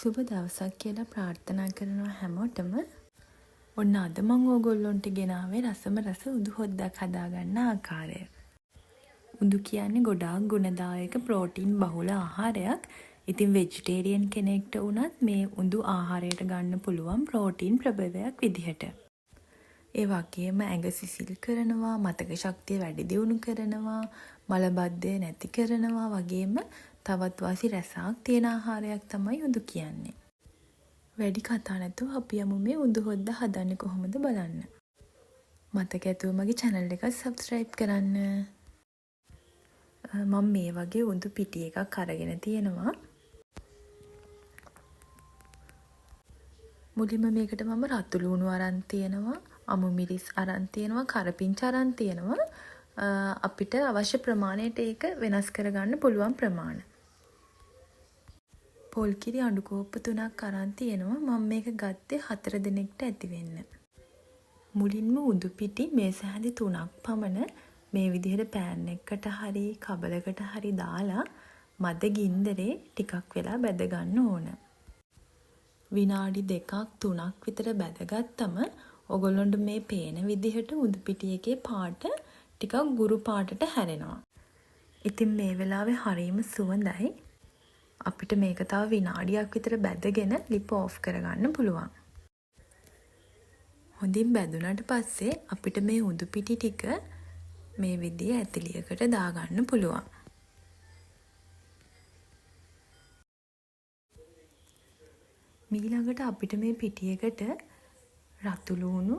සුබ දවසක් කියලා ප්‍රාර්ථනා කරනවා හැමෝටම. ඔන්න අද මම ඕගොල්ලොන්ට ගෙනාවේ රසම රස උදු හොද්දක් හදාගන්න ආකාරය. උදු කියන්නේ ගොඩාක් ගුණදායක ප්‍රෝටීන් බහුල ආහාරයක්. ඉතින් වෙජිටේරියන් කෙනෙක්ට වුණත් මේ උදු ආහාරයට ගන්න පුළුවන් ප්‍රෝටීන් ප්‍රභවයක් විදිහට. ඒ වගේම ඇඟ සිසිල් කරනවා, මතක ශක්තිය වැඩි දියුණු කරනවා, මලබද්ධය නැති කරනවා වගේම තවත් වාසි රැසක් තියෙන ආහාරයක් තමයි උදු කියන්නේ. වැඩි කතා නැතුව අපි යමු මේ උදු හොද්ද හදන්නේ කොහොමද බලන්න. මතක ඇතුව මගේ channel එක subscribe කරන්න. මම මේ වගේ උදු පිටි එකක් අරගෙන තියෙනවා. මුලින්ම මේකට මම රතු ලුණු අරන් තියෙනවා, අමු මිරිස් අරන් තියෙනවා, කරපිංච අරන් තියෙනවා. අපිට අවශ්‍ය ප්‍රමාණයට ඒක වෙනස් කරගන්න පුළුවන් ප්‍රමාණය. පොල් කිරි අඬු කෝප්ප 3ක් අරන් තියෙනවා. මම මේක ගත්තේ 4 දිනකට ඇති වෙන්න. මුලින්ම උදු පිටි මේස හැඳි 3ක් පමණ මේ විදිහට පෑන් එකකට හරි කබලකට හරි දාලා මද ගින්දරේ ටිකක් වෙලා බැද ගන්න ඕන. විනාඩි 2ක් 3ක් විතර බැදගත්තම ඔයගොල්ලන්ට මේ පේන විදිහට උදු පිටි එකේ පාට ටිකක් ගුරු පාටට හැරෙනවා. ඉතින් මේ වෙලාවේ හරීම සුවඳයි. අපිට මේක තව විනාඩියක් විතර බැදගෙන ලිප ඔෆ් කරගන්න පුළුවන්. හොඳින් බැදුනට පස්සේ අපිට මේ උදු පිටි ටික මේ විදිහේ ඇතිලියකට දාගන්න පුළුවන්. ඊළඟට අපිට මේ පිටියකට රතු ලුණු,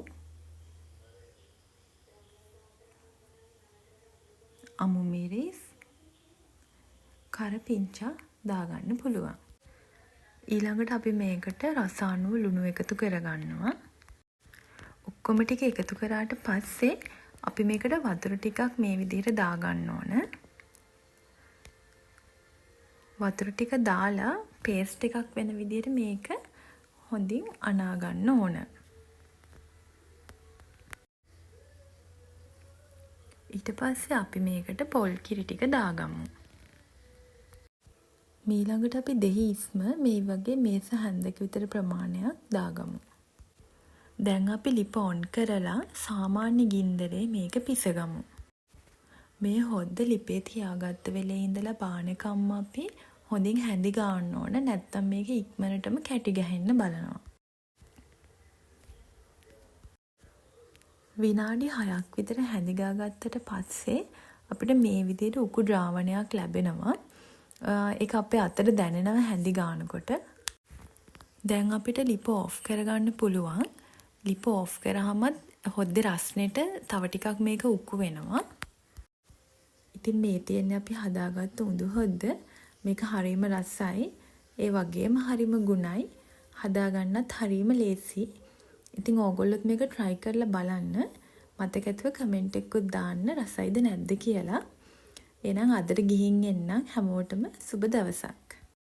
අමු මිරිස්, කරපිංචා දාගන්න පුළුවන්. ඊළඟට අපි මේකට රස අණුව ලුණු එකතු කරගන්නවා. ඔක්කොම ටික එකතු කරාට පස්සේ අපි මේකට වතුර ටිකක් මේ විදිහට දාගන්න ඕන. වතුර ටික දාලා පේස්ට් එකක් වෙන විදිහට මේක හොඳින් අනා ගන්න ඕන. ඊට පස්සේ අපි මේකට පොල් කිරි ටික දාගමු. ඊළඟට අපි දෙහිස්ම මේ වගේ මේස හැන්දක විතර ප්‍රමාණයක් දාගමු. දැන් අපි ලිප ඔන් කරලා සාමාන්‍ය ගින්දරේ මේක පිසගමු. මේ හොද්ද ලිපේ තියාගත්ත වෙලේ ඉඳලා බානකම්ම අපි හොඳින් හැඳි ගන්න ඕන. නැත්තම් මේක ඉක්මනටම කැටි ගහන්න බලනවා. විනාඩි 6ක් විතර හැඳි ගාගත්තට පස්සේ අපිට මේ විදිහට උකු ද්‍රාවණයක් ලැබෙනවා. ඒක අපේ අතට දැනෙනවා හැඳි ගන්නකොට. දැන් අපිට ලිප ඔෆ් කරගන්න පුළුවන්. ලිප ඔෆ් කරාමත් හොද්දේ රස්නෙට තව ටිකක් මේක උකු වෙනවා. ඉතින් මේ තියෙන්නේ අපි හදාගත්ත උඳු හොද්ද. මේක හරීම රසයි. ඒ වගේම හරීම ගුණයි. හදාගන්නත් හරීම ලේසි. ඉතින් ඕගොල්ලොත් මේක try කරලා බලන්න. මතක ඇතුව කමෙන්ට් එකකුත් දාන්න රසයිද නැද්ද කියලා. එහෙනම් අදට ගිහින් එන්නම්. හැමෝටම සුබ දවසක්.